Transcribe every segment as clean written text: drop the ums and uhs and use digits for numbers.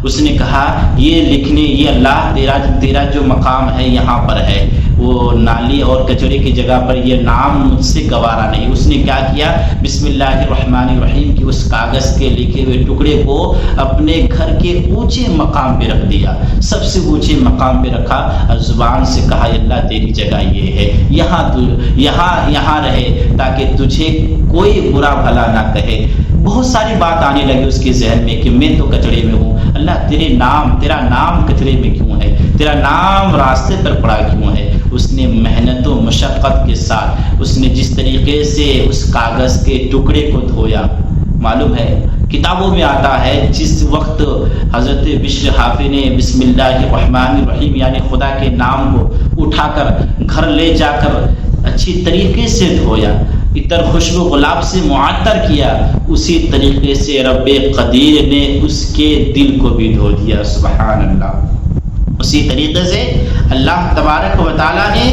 اس نے کہا یہ لکھنے، یہ اللہ تیرا جو مقام ہے یہاں پر ہے، وہ نالی اور کچرے کی جگہ پر یہ نام مجھ سے گوارا نہیں۔ اس نے کیا کیا، بسم اللہ الرحمن الرحیم کی اس کاغذ کے لکھے ہوئے ٹکڑے کو اپنے گھر کے اونچے مقام پہ رکھ دیا، سب سے اونچے مقام پہ رکھا، اور زبان سے کہا اللہ تیری جگہ یہ ہے، یہاں رہے تاکہ تجھے کوئی برا بھلا نہ کہے۔ بہت ساری بات آنے لگی اس کے ذہن میں کہ میں تو کچڑے میں ہوں، اللہ تیرا نام کچڑے میں کیوں ہے، تیرا نام راستے پر پڑا کیوں ہے۔ اس نے محنت و مشقت کے ساتھ اس نے جس طریقے سے اس کاغذ کے ٹکڑے کو دھویا، معلوم ہے کتابوں میں آتا ہے جس وقت حضرت بشر حافی نے بسم اللہ الرحمن الرحیم یعنی خدا کے نام کو اٹھا کر گھر لے جا کر اچھی طریقے سے دھویا، عطر خوشبو گلاب سے معطر کیا، اسی طریقے سے رب قدیر نے اس کے دل کو بھی دھو دیا، سبحان اللہ۔ اسی طریقے سے اللہ تبارک و تعالیٰ نے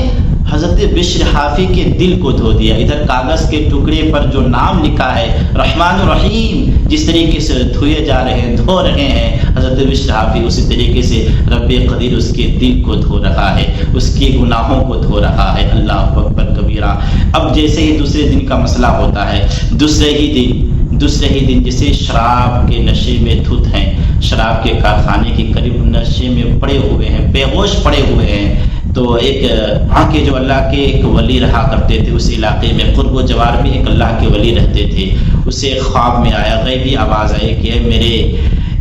حضرت بشر حافی کے دل کو دھو دیا۔ ادھر کاغذ کے ٹکڑے پر جو نام لکھا ہے رحمان الرحیم، جس طریقے سے دھوئے جا رہے ہیں، دھو رہے ہیں حضرت بشر حافی، اسی طریقے سے رب قدیر اس کے دل کو دھو رہا ہے، اس کے گناہوں کو دھو رہا ہے۔ اللہ اکبر کبیرہ۔ اب جیسے ہی دوسرے دن کا مسئلہ ہوتا ہے، دوسرے ہی دن جسے شراب کے نشے میں دھت ہیں، شراب کے کارخانے کے قریب نشے میں پڑے ہوئے ہیں، بے ہوش پڑے ہوئے ہیں، تو ایک وہاں کے جو اللہ کے ایک ولی رہا کرتے تھے، اس علاقے میں قرب و جوار میں ایک اللہ کے ولی رہتے تھے، اسے خواب میں آیا، غیبی آواز آئی کہ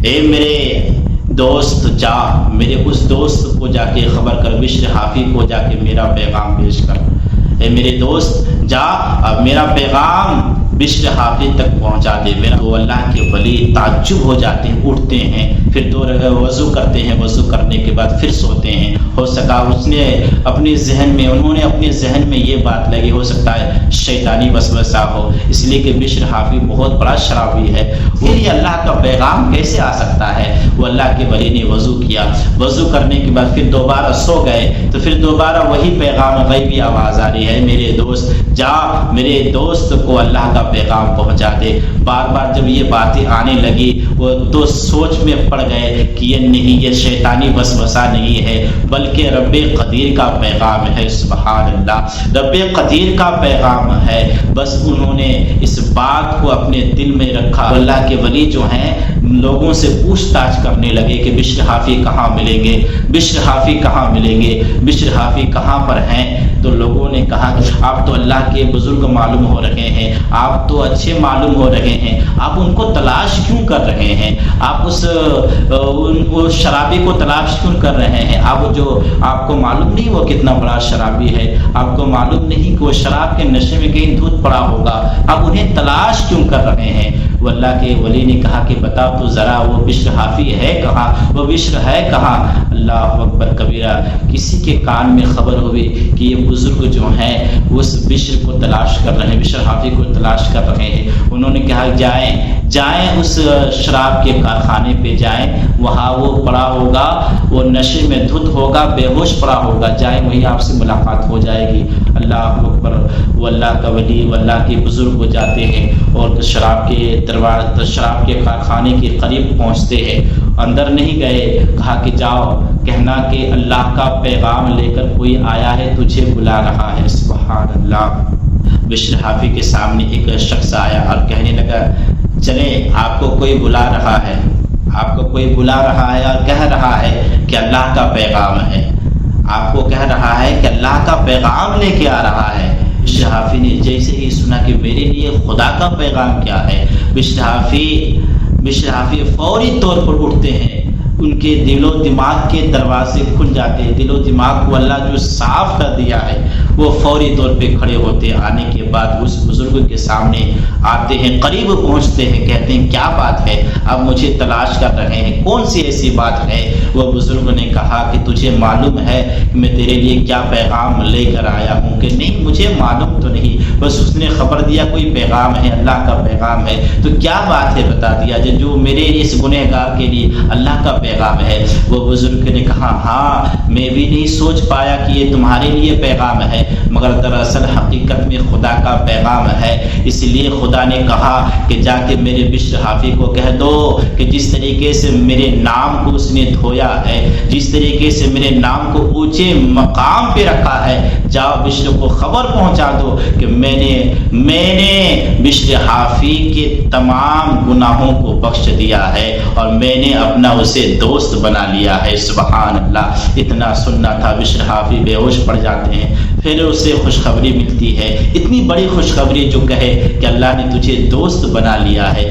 اے میرے دوست جا، میرے اس دوست کو جا کے خبر کر، بشر حافی کو جا کے میرا پیغام پیش کر، اے میرے دوست جا اب میرا پیغام بشر حافی تک پہنچا دے میرا۔ تو اللہ کے ولی تعجب ہو جاتے ہیں، اٹھتے ہیں، پھر دو وضو کرتے ہیں، وضو کرنے کے بعد پھر سوتے ہیں۔ ہو سکا انہوں نے اپنے ذہن میں یہ بات لگی، ہو سکتا ہے شیطانی وسوسہ ہو، اس لیے کہ بشر حافی بہت بڑا شرابی ہے، پھر یہ اللہ کا پیغام کیسے آ سکتا ہے۔ وہ اللہ کے ولی نے وضو کیا، وضو کرنے کے بعد پھر دوبارہ سو گئے، تو پھر دوبارہ وہی پیغام، غیبی آواز آ رہی ہے، میرے دوست جا، میرے دوست کو اللہ کا پیغام پہنچا دے۔ بار بار جب یہ باتیں آنے لگی، وہ تو سوچ میں پڑ گئے کہ یہ نہیں، یہ شیطانی وسوسہ نہیں ہے، بلکہ رب قدیر کا پیغام ہے، سبحان اللہ، رب قدیر کا پیغام ہے۔ بس انہوں نے اس بات کو اپنے دل میں رکھا۔ اللہ کے ولی جو ہیں لوگوں سے پوچھ تاچھ کرنے لگے کہ بشر حافی کہاں ملیں گے، بشر حافی کہاں ملیں گے، بشر حافی کہاں پر ہیں۔ تو لوگوں نے کہا کہ آپ تو اللہ کے بزرگ معلوم ہو رہے ہیں، آپ تو اچھے معلوم ہو رہے ہیں، آپ ان کو تلاش کیوں کر رہے ہیں، آپ اس شرابی کو تلاش کیوں کر رہے ہیں، آپ کو معلوم نہیں وہ کتنا بڑا شرابی ہے، آپ کو معلوم نہیں کہ وہ شراب کے نشے میں کہیں دھت پڑا ہوگا، آپ انہیں تلاش کیوں کر رہے ہیں۔ وہ اللہ کے ولی نے کہا کہ بتا تو ذرا وہ بشر حافی ہے کہاں، وہ بشر ہے کہاں۔ اللہ اکبر کبیرہ۔ کسی کے کان میں خبر ہوئی کہ یہ بزرگ جو ہیں اس بشر کو تلاش کر رہے ہیں، بشر حافی کو تلاش کر رہے ہیں۔ انہوں نے کہا جائیں اس شراب کے کارخانے پہ جائیں، وہاں وہ پڑا ہوگا، وہ نشے میں دھت ہوگا، بے ہوش پڑا ہوگا، جائیں وہی آپ سے ملاقات ہو جائے گی۔ اللہ اکبر۔ وہ اللہ کا ولی، وہ اللہ کے بزرگ ہو جاتے ہیں اور شراب کے کارخانے کے قریب پہنچتے ہیں، اندر نہیں گئے، کہا کہ جاؤ کہنا کہ اللہ کا پیغام لے کر کوئی آیا ہے، تجھے بلا رہا ہے، سبحان اللہ۔ بشر حافی کے سامنے ایک شخص آیا اور کہنے لگا چلیں آپ کو کوئی بلا رہا ہے، آپ کو کوئی بلا رہا ہے اور کہہ رہا ہے کہ اللہ کا پیغام ہے، آپ کو کہہ رہا ہے کہ اللہ کا پیغام لے کے آ رہا ہے۔ بشر حافی نے جیسے ہی سنا کہ میرے لیے خدا کا پیغام کیا ہے، بشر حافی فوری طور پر اٹھتے ہیں، ان کے دل و دماغ کے دروازے کھل جاتے ہیں، دل و دماغ کو اللہ جو صاف کر دیا ہے وہ فوری طور پہ کھڑے ہوتے ہیں۔ آنے کے بعد اس بزرگ کے سامنے آتے ہیں، قریب پہنچتے ہیں، کہتے ہیں کیا بات ہے، اب مجھے تلاش کر رہے ہیں، کون سی ایسی بات ہے۔ وہ بزرگ نے کہا کہ تجھے معلوم ہے کہ میں تیرے لیے کیا پیغام لے کر آیا ہوں کہ نہیں، مجھے معلوم تو نہیں، بس اس نے خبر دیا کوئی پیغام ہے، اللہ کا پیغام ہے، تو کیا بات ہے بتا دیا جو میرے اس گنہگار کے لیے اللہ کا پیغام پیغام ہے۔ وہ بزرگ نے کہا ہاں میں بھی نہیں سوچ پایا کہ یہ تمہارے لیے پیغام ہے، مگر دراصل حقیقت میں خدا کا پیغام ہے۔ اس لیے خدا نے کہا کہ جا کے میرے بشر حافظ کو کہہ دو کہ جس طریقے سے میرے نام کو اس نے دھویا ہے، جس طریقے سے میرے نام کو اونچے مقام پہ رکھا ہے، جاؤ بشر کو خبر پہنچا دو کہ میں نے بشر حافظ کے تمام گناہوں کو بخش دیا ہے اور میں نے اپنا اسے دوست بنا لیا ہے۔ سبحان اللہ، اتنا سننا تھا، بشر حافظ بے ہوش پڑ جاتے ہیں، پھر اسے خوشخبری ملتی ہے، اتنی بڑی خوشخبری جو کہے کہ اللہ نے تجھے دوست بنا لیا ہے۔